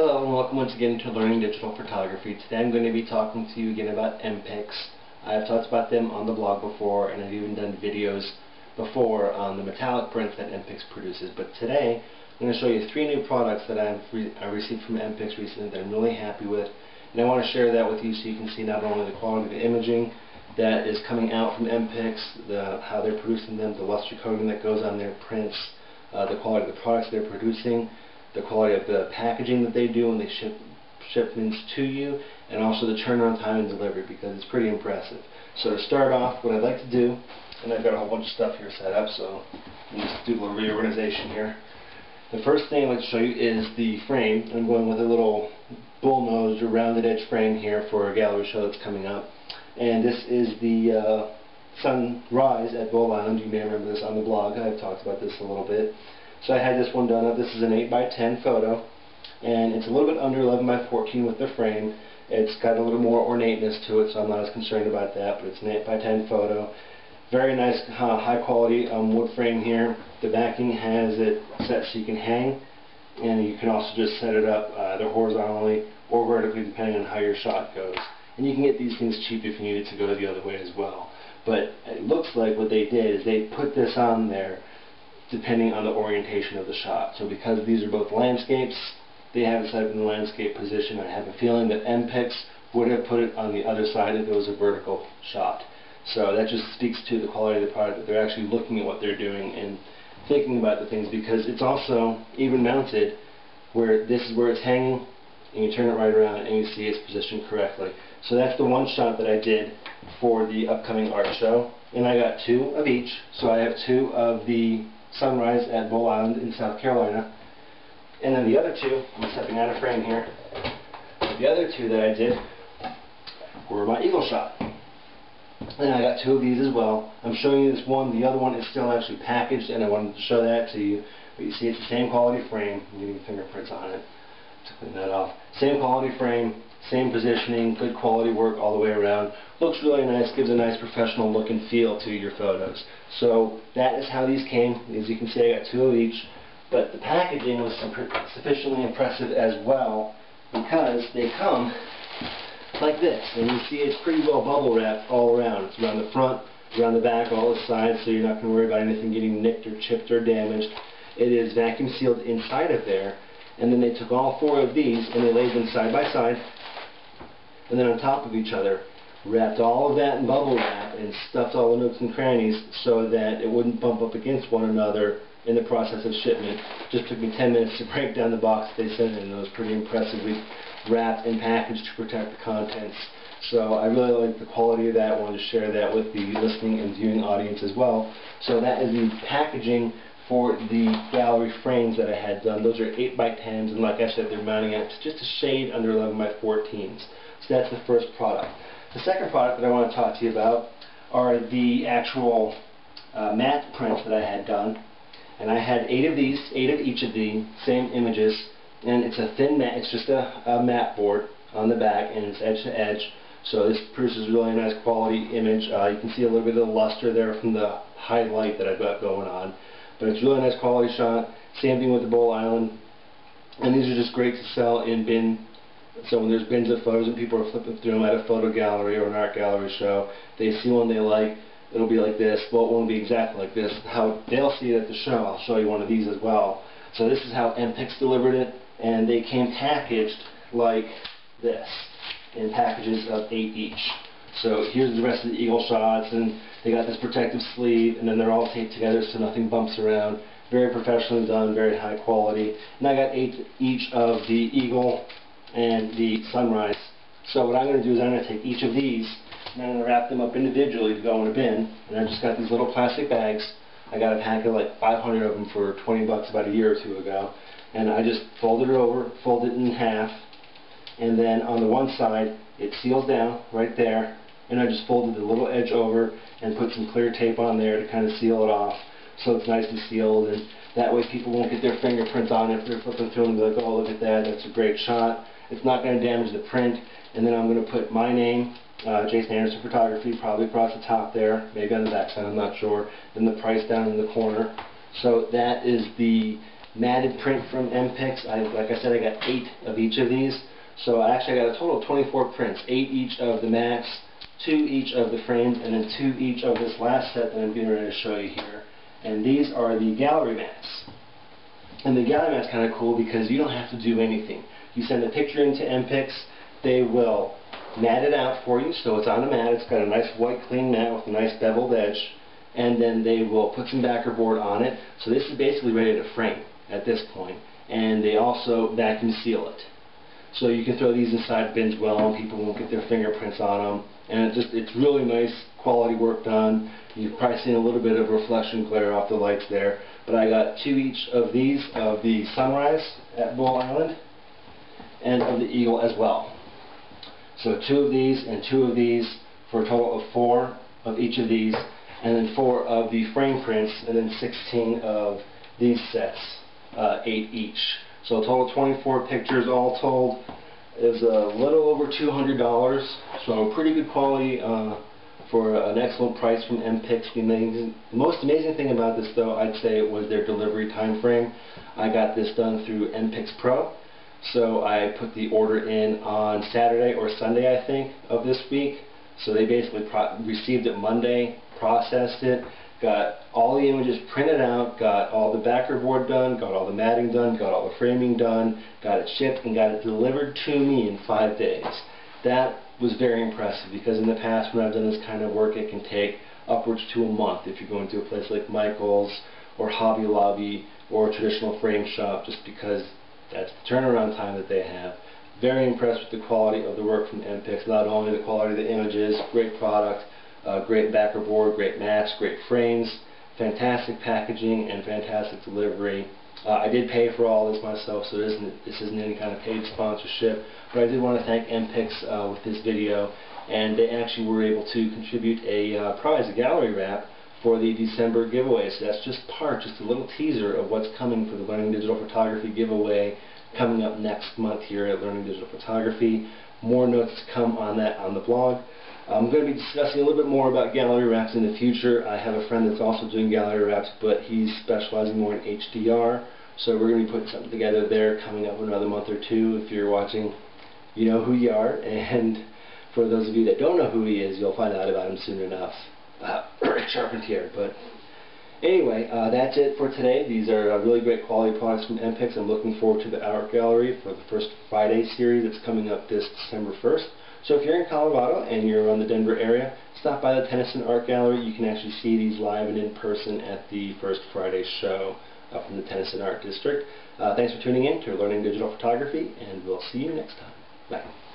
Hello and welcome once again to Learning Digital Photography. Today I'm going to be talking to you again about Mpix. I've talked about them on the blog before, and I've even done videos before on the metallic prints that Mpix produces. But today I'm going to show you 3 new products that I received from Mpix recently that I'm really happy with. And I want to share that with you so you can see not only the quality of the imaging that is coming out from Mpix, how they're producing them, the luster coating that goes on their prints, the quality of the products they're producing, the quality of the packaging that they do when they ship shipments to you, and also the turnaround time and delivery, because it's pretty impressive. So to start off, what I'd like to do, and I've got a whole bunch of stuff here set up, so let me just do a little reorganization here. The first thing I'd like to show you is the frame. I'm going with a little bull-nosed or rounded edge frame here for a gallery show that's coming up. And this is the sunrise at Bull Island. You may remember this on the blog. I've talked about this a little bit. So I had this one done up. This is an 8x10 photo, and it's a little bit under 11x14 with the frame. It's got a little more ornateness to it, so I'm not as concerned about that, but it's an 8x10 photo. Very nice, high quality wood frame here. The backing has it set so you can hang, and you can also just set it up either horizontally or vertically depending on how your shot goes. And you can get these things cheap if you need it to go the other way as well. But it looks like what they did is they put this on there depending on the orientation of the shot. So because these are both landscapes, they have it set up in the landscape position. I have a feeling that Mpix would have put it on the other side if it was a vertical shot. So that just speaks to the quality of the product, that they're actually looking at what they're doing and thinking about the things, because it's also even mounted where this is where it's hanging, and you turn it right around and you see it's positioned correctly. So that's the one shot that I did for the upcoming art show, and I got 2 of each. So I have 2 of the sunrise at Bull Island in South Carolina, and then the other 2, I'm stepping out of frame here, the other 2 that I did were my eagle shot, and I got 2 of these as well. I'm showing you this one. The other one is still actually packaged, and I wanted to show that to you, but you see it's the same quality frame. I'm getting fingerprints on it to clean that off. Same quality frame, same positioning, good quality work all the way around. Looks really nice, gives a nice professional look and feel to your photos. So that is how these came. As you can see, I got 2 of each, but the packaging was sufficiently impressive as well, because they come like this, and you see it's pretty well bubble wrapped all around. It's around the front, around the back, all the sides, so you're not going to worry about anything getting nicked or chipped or damaged. It is vacuum sealed inside of there, and then they took all 4 of these and they laid them side by side, and then on top of each other, wrapped all of that in bubble wrap and stuffed all the nooks and crannies so that it wouldn't bump up against one another in the process of shipment. Just took me 10 minutes to break down the box they sent in, and it was pretty impressively wrapped and packaged to protect the contents. So I really like the quality of that. I wanted to share that with the listening and viewing audience as well. So that is the packaging for the gallery frames that I had done. Those are 8x10s, and like I said, they're mounting out to just a shade under 11x14s. So that's the first product. The second product that I want to talk to you about are the actual matte prints that I had done. And I had 8 of these, 8 of each of the same images, and it's a thin matte, it's just a matte board on the back, and it's edge to edge. So this produces a really nice quality image. You can see a little bit of the luster there from the highlight that I've got going on. But it's a really nice quality shot. Same thing with the Bull Island. And these are just great to sell in bin. So when there's bins of photos and people are flipping through them at a photo gallery or an art gallery show, they see one they like, it'll be like this. Well, it won't be exactly like this. How they'll see it at the show, I'll show you one of these as well. So this is how Mpix delivered it, and they came packaged like this, in packages of 8 each. So here's the rest of the eagle shots, and they got this protective sleeve, and then they're all taped together so nothing bumps around. Very professionally done, very high quality. And I got 8 each of the eagle and the sunrise. So what I'm going to do is I'm going to take each of these and I'm going to wrap them up individually to go in a bin. And I've just got these little plastic bags. I got a pack of like 500 of them for 20 bucks about a year or 2 ago. And I just folded it over, fold it in half, and then on the one side it seals down right there, and I just folded the little edge over and put some clear tape on there to kind of seal it off so it's nice and sealed, and that way people won't get their fingerprints on it if they're flipping through and be like, oh, look at that, that's a great shot. It's not going to damage the print. And then I'm going to put my name, Jason Anderson Photography, probably across the top there, maybe on the back side, I'm not sure, then the price down in the corner. So that is the matted print from Mpix. Like I said, I got 8 of each of these. So I actually got a total of 24 prints, 8 each of the mats, 2 each of the frames, and then 2 each of this last set that I'm getting ready to show you here. And these are the gallery mats. And the gallery mat's kind of cool because you don't have to do anything. You send a picture into Mpix, they will mat it out for you, so it's on a mat. It's got a nice white clean mat with a nice beveled edge, and then they will put some backer board on it. So this is basically ready to frame at this point, and they also vacuum seal it. So you can throw these inside bins well, and people won't get their fingerprints on them. And it's really nice quality work done. You've probably seen a little bit of reflection glare off the lights there. But I got 2 each of these, of the Sunrise at Bull Island, and of the Eagle as well. So 2 of these and 2 of these for a total of 4 of each of these, and then 4 of the frame prints, and then 16 of these sets, 8 each. So a total of 24 pictures all told. Is a little over $200, so pretty good quality for an excellent price from Empix. The most amazing thing about this, though, I'd say, was their delivery time frame. I got this done through Empix Pro, so I put the order in on Saturday or Sunday, I think, of this week. So they basically received it Monday, processed it, got all the images printed out, got all the backer board done, got all the matting done, got all the framing done, got it shipped, and got it delivered to me in 5 days. That was very impressive, because in the past when I've done this kind of work, it can take upwards to a month if you're going to a place like Michael's or Hobby Lobby or a traditional frame shop, just because that's the turnaround time that they have. Very impressed with the quality of the work from Empix. Not only the quality of the images, great product, great backer board, great mats, great frames, fantastic packaging, and fantastic delivery. I did pay for all this myself, so this isn't any kind of paid sponsorship, but I did want to thank Empix with this video, and they actually were able to contribute a prize, a gallery wrap, for the December giveaway. So that's just a little teaser of what's coming for the Learning Digital Photography giveaway coming up next month here at Learning Digital Photography. More notes to come on that on the blog. I'm going to be discussing a little bit more about gallery wraps in the future. I have a friend that's also doing gallery wraps, but he's specializing more in HDR. So we're going to be putting something together there coming up in another month or 2. If you're watching, you know who you are. And for those of you that don't know who he is, you'll find out about him soon enough. Sharpened here. But anyway, that's it for today. These are really great quality products from Empix. I'm looking forward to the art gallery for the first Friday series that's coming up this December 1st. So if you're in Colorado and you're around the Denver area, stop by the Tennyson Art Gallery. You can actually see these live and in person at the first Friday show up in the Tennyson Art District. Thanks for tuning in to Learning Digital Photography, and we'll see you next time. Bye.